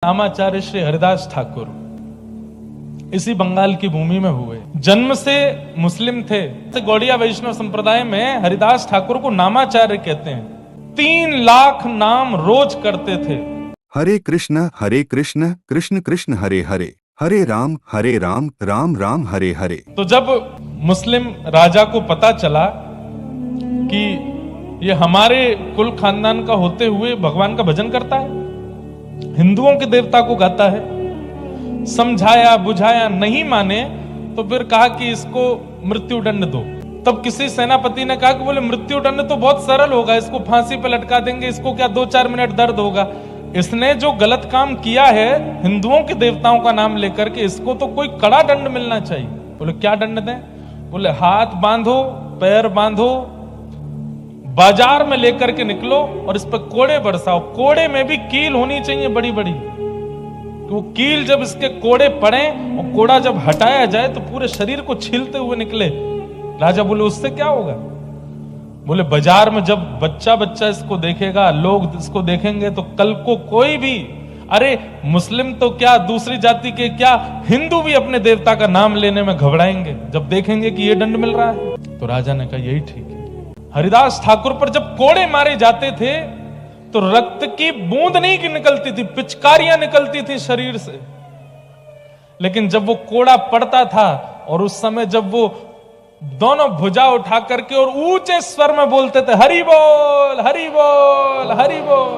नामाचार्य श्री हरिदास ठाकुर इसी बंगाल की भूमि में हुए। जन्म से मुस्लिम थे। गौड़िया वैष्णव संप्रदाय में हरिदास ठाकुर को नामाचार्य कहते हैं। 3 लाख नाम रोज करते थे। हरे कृष्ण कृष्ण कृष्ण हरे हरे, हरे राम राम राम हरे हरे। तो जब मुस्लिम राजा को पता चला कि ये हमारे कुल खानदान का होते हुए भगवान का भजन करता है, हिंदुओं के देवता को गाता है, समझाया बुझाया, नहीं माने तो फिर कहा कि इसको मृत्यु दंड दो। तब किसी सेनापति ने कहा कि बोले मृत्यु दंड तो बहुत सरल होगा, इसको फांसी पे लटका देंगे, इसको क्या 2-4 मिनट दर्द होगा। इसने जो गलत काम किया है हिंदुओं के देवताओं का नाम लेकर के, इसको तो कोई कड़ा दंड मिलना चाहिए। बोले क्या दंड दें? बोले हाथ बांधो, पैर बांधो, बाजार में लेकर के निकलो और इस पर कोड़े बरसाओ। कोड़े में भी कील होनी चाहिए बड़ी बड़ी, वो कील जब इसके कोड़े पड़े और कोड़ा जब हटाया जाए तो पूरे शरीर को छीलते हुए निकले। राजा बोले उससे क्या होगा? बोले बाजार में जब बच्चा बच्चा इसको देखेगा, लोग इसको देखेंगे तो कल को कोई भी, अरे मुस्लिम तो क्या, दूसरी जाति के क्या, हिंदू भी अपने देवता का नाम लेने में घबराएंगे जब देखेंगे कि ये दंड मिल रहा है। तो राजा ने कहा यही ठीक है। हरिदास ठाकुर पर जब कोड़े मारे जाते थे तो रक्त की बूंद नहीं की निकलती थी, पिचकारियां निकलती थी शरीर से। लेकिन जब वो कोड़ा पड़ता था और उस समय जब वो दोनों भुजा उठा करके और ऊंचे स्वर में बोलते थे हरि बोल हरि बोल हरि बोल,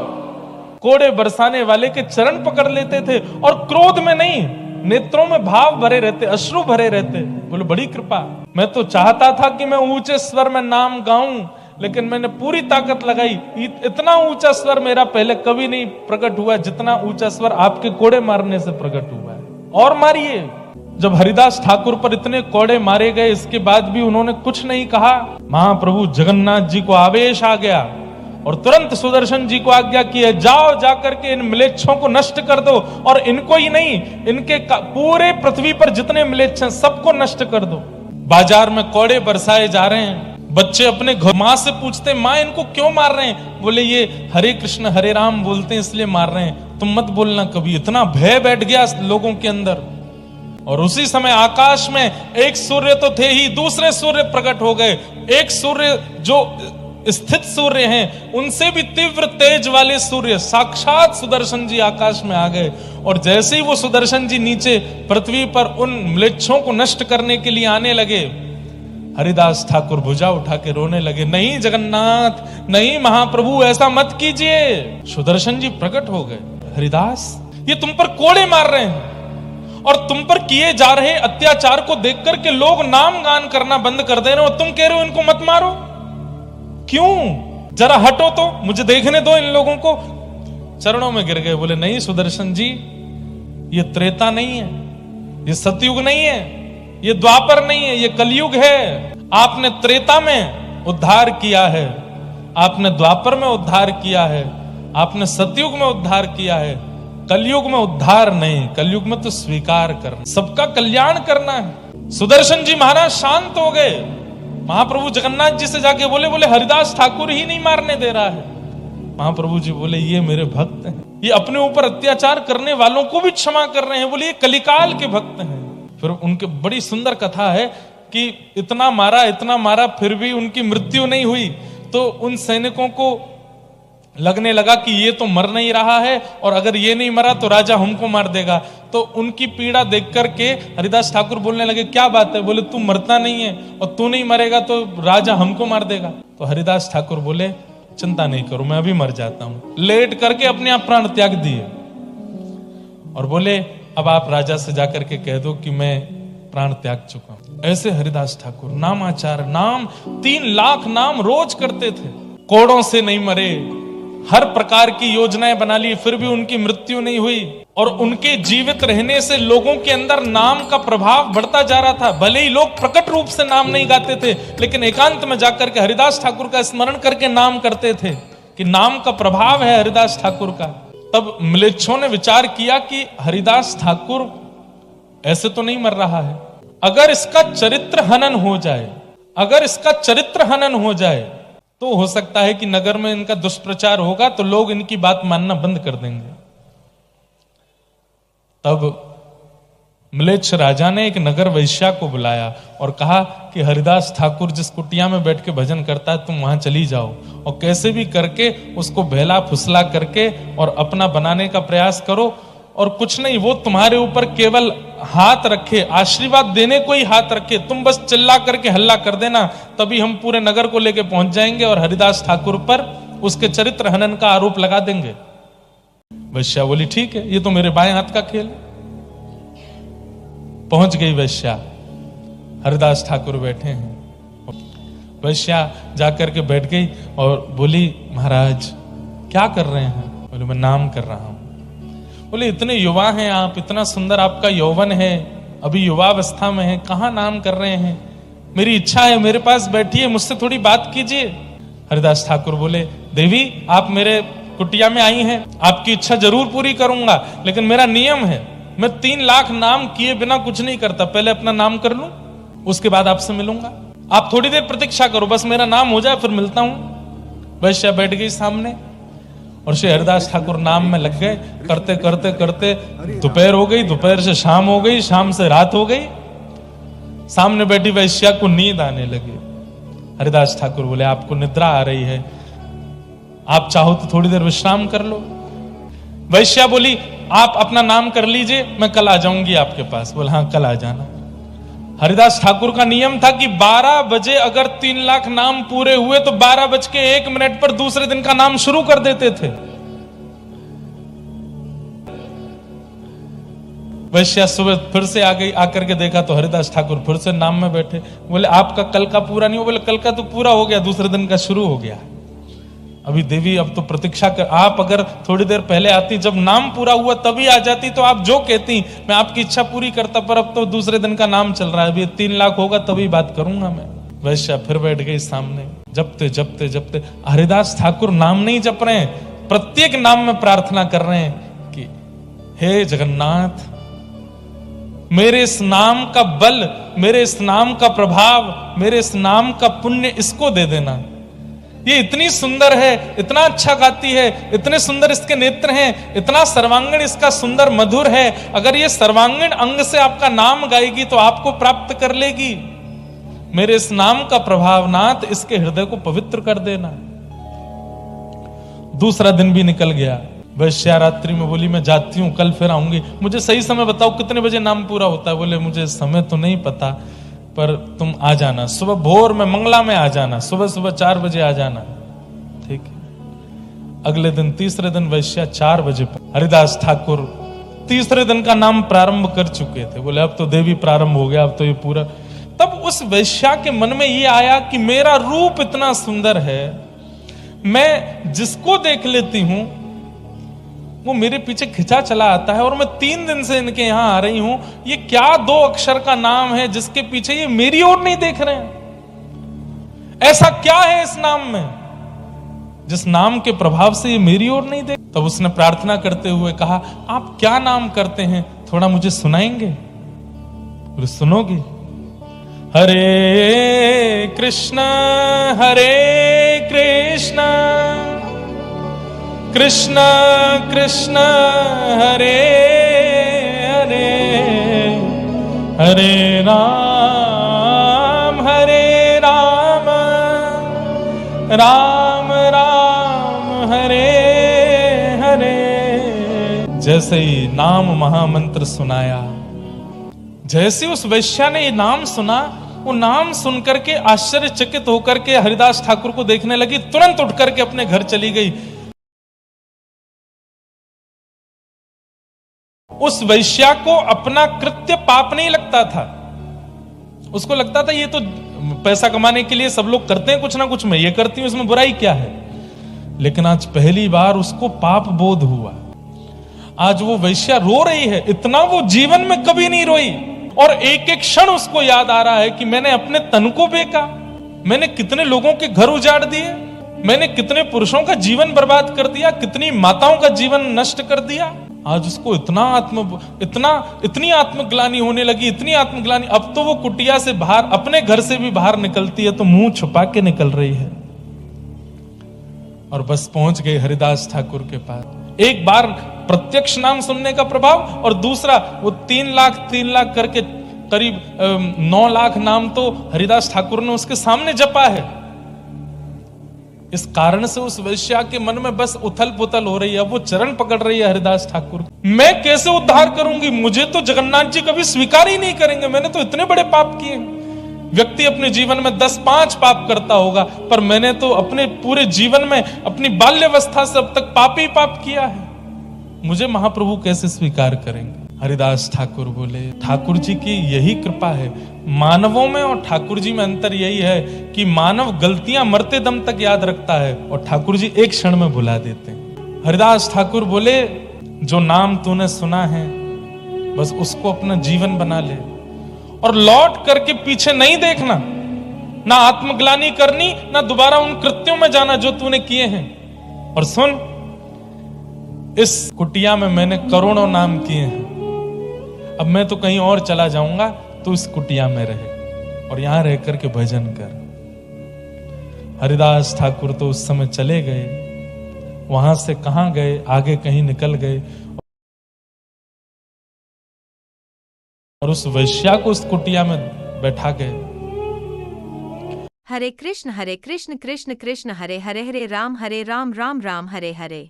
कोड़े बरसाने वाले के चरण पकड़ लेते थे और क्रोध में नहीं, नेत्रों में भाव भरे रहते, अश्रु भरे रहते। बोले बड़ी कृपा। मैं तो चाहता था कि मैं ऊंचे स्वर में नाम गाऊं, लेकिन मैंने पूरी ताकत लगाई, इतना ऊंचा स्वर मेरा पहले कभी नहीं प्रकट हुआ जितना ऊंचा स्वर आपके कोड़े मारने से प्रकट हुआ है, और मारिए। जब हरिदास ठाकुर पर इतने कोड़े मारे गए, इसके बाद भी उन्होंने कुछ नहीं कहा। महाप्रभु जगन्नाथ जी को आवेश आ गया और तुरंत सुदर्शन जी को आज्ञा की है, जाओ जाकर के इन म्लेच्छों को नष्ट कर दो, और इनको ही नहीं, इनके पूरे पृथ्वी पर जितने म्लेच्छ हैं सबको नष्ट कर दो। बाजार में कोड़े बरसाए जा रहे हैं। बच्चे अपने माँ से पूछते, माँ इनको क्यों मार रहे हैं? बोले ये हरे कृष्ण हरे राम बोलते हैं इसलिए मार रहे हैं, तुम मत बोलना कभी। इतना भय बैठ गया लोगों के अंदर। और उसी समय आकाश में एक सूर्य तो थे ही, दूसरे सूर्य प्रकट हो गए। एक सूर्य जो स्थित सूर्य हैं, उनसे भी तीव्र तेज वाले सूर्य साक्षात सुदर्शन जी आकाश में आ गए। और जैसे ही वो सुदर्शन जी नीचे पृथ्वी पर उन म्लेच्छों को नष्ट करने के लिए आने लगे, हरिदास ठाकुर भुजा उठा के रोने लगे, नहीं जगन्नाथ, नहीं महाप्रभु, ऐसा मत कीजिए। सुदर्शन जी प्रकट हो गए, हरिदास ये तुम पर कोड़े मार रहे हैं और तुम पर किए जा रहे अत्याचार को देख करके लोग नाम गान करना बंद कर दे रहे हो, तुम कह रहे हो इनको मत मारो। क्यों? जरा हटो तो मुझे देखने दो इन लोगों को। चरणों में गिर गए। बोले नहीं सुदर्शन जी, ये त्रेता नहीं है, ये सतयुग नहीं है, ये द्वापर नहीं है, ये कलयुग है। आपने त्रेता में उद्धार किया है, आपने द्वापर में उद्धार किया है, आपने सतयुग में उद्धार किया है, कलयुग में उद्धार नहीं। कलयुग में तो स्वीकार करना, सबका कल्याण करना है। सुदर्शन जी महाराज शांत हो गए। महाप्रभु जगन्नाथ जी से जाके बोले, बोले हरिदास ठाकुर ही नहीं मारने दे रहा है। महाप्रभु जी बोले ये मेरे भक्त हैं, ये अपने ऊपर अत्याचार करने वालों को भी क्षमा कर रहे हैं, बोले ये कलिकाल के भक्त हैं। फिर उनके बड़ी सुंदर कथा है कि इतना मारा फिर भी उनकी मृत्यु नहीं हुई। तो उन सैनिकों को लगने लगा कि ये तो मर नहीं रहा है, और अगर ये नहीं मरा तो राजा हमको मार देगा। तो उनकी पीड़ा देख करके हरिदास ठाकुर बोलने लगे, क्या बात है? बोले तू मरता नहीं है और तू नहीं मरेगा तो राजा हमको मार देगा। तो हरिदास ठाकुर बोले चिंता नहीं करो, मैं अभी मर जाता हूं। लेट करके अपने आप प्राण त्याग दिए और बोले अब आप राजा से जाकर के कह दो कि मैं प्राण त्याग चुका हूं। ऐसे हरिदास ठाकुर नामाचार, नाम 3 लाख नाम रोज करते थे। कोड़ों से नहीं मरे, हर प्रकार की योजनाएं बना ली, फिर भी उनकी मृत्यु नहीं हुई। और उनके जीवित रहने से लोगों के अंदर नाम का प्रभाव बढ़ता जा रहा था। भले ही लोग प्रकट रूप से नाम नहीं गाते थे, लेकिन एकांत में जाकर के हरिदास ठाकुर का स्मरण करके नाम करते थे कि नाम का प्रभाव है हरिदास ठाकुर का। तब म्लेच्छों ने विचार किया कि हरिदास ठाकुर ऐसे तो नहीं मर रहा है, अगर इसका चरित्र हनन हो जाए, अगर इसका चरित्र हनन हो जाए तो हो सकता है कि नगर में इनका दुष्प्रचार होगा तो लोग इनकी बात मानना बंद कर देंगे। तब म्लेच्छ राजा ने एक नगर वैश्या को बुलाया और कहा कि हरिदास ठाकुर जिस कुटिया में बैठ के भजन करता है तुम वहां चली जाओ और कैसे भी करके उसको बहला फुसला करके और अपना बनाने का प्रयास करो, और कुछ नहीं, वो तुम्हारे ऊपर केवल हाथ रखे, आशीर्वाद देने को ही हाथ रखे, तुम बस चिल्ला करके हल्ला कर देना, तभी हम पूरे नगर को लेके पहुंच जाएंगे और हरिदास ठाकुर पर उसके चरित्र हनन का आरोप लगा देंगे। वैश्या बोली ठीक है, ये तो मेरे बाएं हाथ का खेल। पहुंच गई वैश्या, हरिदास ठाकुर बैठे हैं। वैश्या जाकर के बैठ गई और बोली महाराज क्या कर रहे हैं? बोले मैं नाम कर रहा हूं। बोले इतने युवा हैं आप, इतना सुंदर आपका यौवन है, अभी युवावस्था में है, कहां नाम कर रहे हैं? मेरी इच्छा है, मेरे पास बैठिए, मुझसे थोड़ी बात कीजिए। हरिदास ठाकुर बोले देवी आप मेरे कुटिया में आई हैं, आपकी इच्छा जरूर पूरी करूंगा, लेकिन मेरा नियम है, मैं 3 लाख नाम किए बिना कुछ नहीं करता, पहले अपना नाम कर लूं उसके बाद आपसे मिलूंगा, आप थोड़ी देर प्रतीक्षा करो, बस मेरा नाम हो जाए फिर मिलता हूं। वैश्या बैठ गई सामने और श्री हरिदास ठाकुर नाम में लग गए। करते करते करते दोपहर हो गई, दोपहर से शाम हो गई, शाम से रात हो गई। सामने बैठी वैश्या को नींद आने लगी। हरिदास ठाकुर बोले आपको निद्रा आ रही है, आप चाहो तो थोड़ी देर विश्राम कर लो। वैश्या बोली आप अपना नाम कर लीजिए, मैं कल आ जाऊंगी आपके पास। बोला हाँ कल आ जाना। हरिदास ठाकुर का नियम था कि 12 बजे अगर 3 लाख नाम पूरे हुए तो 12:01 पर दूसरे दिन का नाम शुरू कर देते थे। वैश्या सुबह फिर से आ गई, आकर के देखा तो हरिदास ठाकुर फिर से नाम में बैठे। बोले आपका कल का पूरा नहीं हुआ? बोले कल का तो पूरा हो गया, दूसरे दिन का शुरू हो गया। अभी देवी अब तो प्रतीक्षा कर, आप अगर थोड़ी देर पहले आती, जब नाम पूरा हुआ तभी आ जाती तो आप जो कहती मैं आपकी इच्छा पूरी करता, पर अब तो दूसरे दिन का नाम चल रहा है, अभी 3 लाख होगा तभी बात करूंगा मैं। वैश्या फिर बैठ गई सामने, जपते जपते जपते। हरिदास ठाकुर नाम नहीं जप रहे हैं, प्रत्येक नाम में प्रार्थना कर रहे हैं कि हे जगन्नाथ मेरे इस नाम का बल, मेरे इस नाम का प्रभाव, मेरे इस नाम का पुण्य इसको दे देना। ये इतनी सुंदर है, इतना अच्छा गाती है, इतने सुंदर इसके नेत्र हैं, इतना सर्वांगीण इसका सुंदर मधुर है, अगर ये सर्वांगीण अंग से आपका नाम गाएगी तो आपको प्राप्त कर लेगी। मेरे इस नाम का प्रभाव नाथ इसके हृदय को पवित्र कर देना। दूसरा दिन भी निकल गया। वैश्या रात्रि में बोली मैं जाती हूं, कल फिर आऊंगी, मुझे सही समय बताओ कितने बजे नाम पूरा होता है? बोले मुझे समय तो नहीं पता, पर तुम आ जाना, सुबह भोर में मंगला में आ जाना, सुबह सुबह 4 बजे आ जाना। ठीक है। अगले दिन तीसरे दिन वैश्या 4 बजे। हरिदास ठाकुर तीसरे दिन का नाम प्रारंभ कर चुके थे। बोले अब तो देवी प्रारंभ हो गया, अब तो ये पूरा। तब उस वैश्या के मन में ये आया कि मेरा रूप इतना सुंदर है, मैं जिसको देख लेती हूं वो मेरे पीछे खिंचा चला आता है, और मैं 3 दिन से इनके यहां आ रही हूं, ये क्या 2 अक्षर का नाम है जिसके पीछे ये मेरी ओर नहीं देख रहे हैं? ऐसा क्या है इस नाम में जिस नाम के प्रभाव से ये मेरी ओर नहीं देख? तब उसने प्रार्थना करते हुए कहा आप क्या नाम करते हैं, थोड़ा मुझे सुनाएंगे? बोले सुनोगी? हरे कृष्ण कृष्ण कृष्ण हरे हरे, हरे राम राम राम हरे हरे। जैसे ही नाम महामंत्र सुनाया, जैसे उस वैश्या ने ये नाम सुना, वो नाम सुनकर के आश्चर्यचकित होकर के हरिदास ठाकुर को देखने लगी, तुरंत उठ करके अपने घर चली गई। उस वैश्या को अपना कृत्य पाप नहीं लगता था, उसको लगता था ये तो पैसा कमाने के लिए सब लोग करते हैं कुछ ना कुछ, मैं ये करती हूं, इसमें बुराई क्या है? लेकिन आज पहली बार उसको पाप बोध हुआ। आज वो वैश्या रो रही है, इतना वो जीवन में कभी नहीं रोई, और एक एक क्षण उसको याद आ रहा है कि मैंने अपने तन को बेचा, मैंने कितने लोगों के घर उजाड़ दिए, मैंने कितने पुरुषों का जीवन बर्बाद कर दिया, कितनी माताओं का जीवन नष्ट कर दिया। आज उसको इतनी आत्मग्लानि होने लगी, इतनी आत्मग्लानि। अब तो वो कुटिया से बाहर, अपने घर से भी बाहर निकलती है तो मुंह छुपा के निकल रही है। और बस पहुंच गए हरिदास ठाकुर के पास। एक बार प्रत्यक्ष नाम सुनने का प्रभाव, और दूसरा वो 3 लाख करके करीब 9 लाख नाम तो हरिदास ठाकुर ने उसके सामने जपा है। इस कारण से उस वैश्या के मन में बस उथल पुथल हो रही है। वो चरण पकड़ रही है हरिदास ठाकुर, मैं कैसे उद्धार करूंगी, मुझे तो जगन्नाथ जी कभी स्वीकार ही नहीं करेंगे, मैंने तो इतने बड़े पाप किए। व्यक्ति अपने जीवन में 10-5 पाप करता होगा, पर मैंने तो अपने पूरे जीवन में अपनी बाल्यावस्था से अब तक पाप ही पाप किया है, मुझे महाप्रभु कैसे स्वीकार करेंगे। हरिदास ठाकुर बोले, ठाकुर जी की यही कृपा है। मानवों में और ठाकुर जी में अंतर यही है कि मानव गलतियां मरते दम तक याद रखता है और ठाकुर जी एक क्षण में भुला देते हैं। हरिदास ठाकुर बोले, जो नाम तूने सुना है बस उसको अपना जीवन बना ले और लौट करके पीछे नहीं देखना, ना आत्मग्लानि करनी, ना दोबारा उन कृत्यों में जाना जो तूने किए हैं। और सुन, इस कुटिया में मैंने करोड़ों नाम किए हैं, अब मैं तो कहीं और चला जाऊंगा, तो इस कुटिया में रहे और यहां रह करके भजन कर। हरिदास ठाकुर तो उस समय चले गए, वहां से कहां गए, आगे कहीं निकल गए और उस वैश्या को उस कुटिया में बैठा गए। हरे कृष्ण कृष्ण कृष्ण हरे हरे, हरे राम राम राम हरे हरे।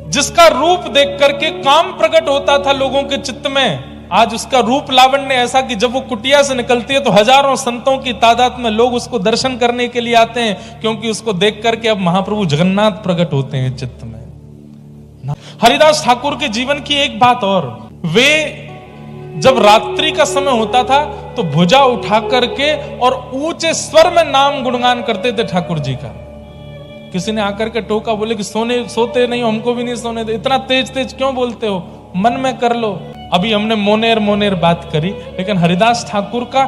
जिसका रूप देख करके काम प्रकट होता था लोगों के चित्त में, आज उसका रूप लावण्य ऐसा कि जब वो कुटिया से निकलती है तो हजारों संतों की तादाद में लोग उसको दर्शन करने के लिए आते हैं, क्योंकि उसको देख करके अब महाप्रभु जगन्नाथ प्रकट होते हैं चित्त में। हरिदास ठाकुर के जीवन की एक बात और, वे जब रात्रि का समय होता था तो भुजा उठा करके और ऊंचे स्वर में नाम गुणगान करते थे ठाकुर जी का। किसी ने आकर के टोका, बोले कि सोते नहीं हो, हमको भी नहीं सोने दे, इतना तेज तेज क्यों बोलते हो, मन में कर लो। अभी हमने मोनेर बात करी, लेकिन हरिदास ठाकुर का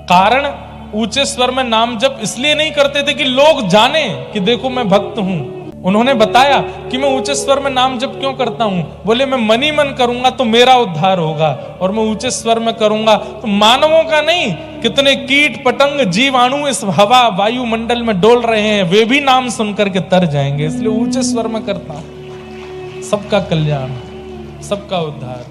कारण ऊंचे स्वर में नाम जप इसलिए नहीं करते थे कि लोग जाने कि देखो मैं भक्त हूं। उन्होंने बताया कि मैं ऊंचे स्वर में नाम जप क्यों करता हूं, बोले मैं मन ही मन करूंगा तो मेरा उद्धार होगा, और मैं ऊंचे स्वर में करूंगा तो मानवों का नहीं, कितने कीट पतंग जीवाणु इस हवा वायुमंडल में डोल रहे हैं, वे भी नाम सुनकर के तर जाएंगे, इसलिए ऊंचे स्वर में करता हूं। सबका कल्याण, सबका उद्धार।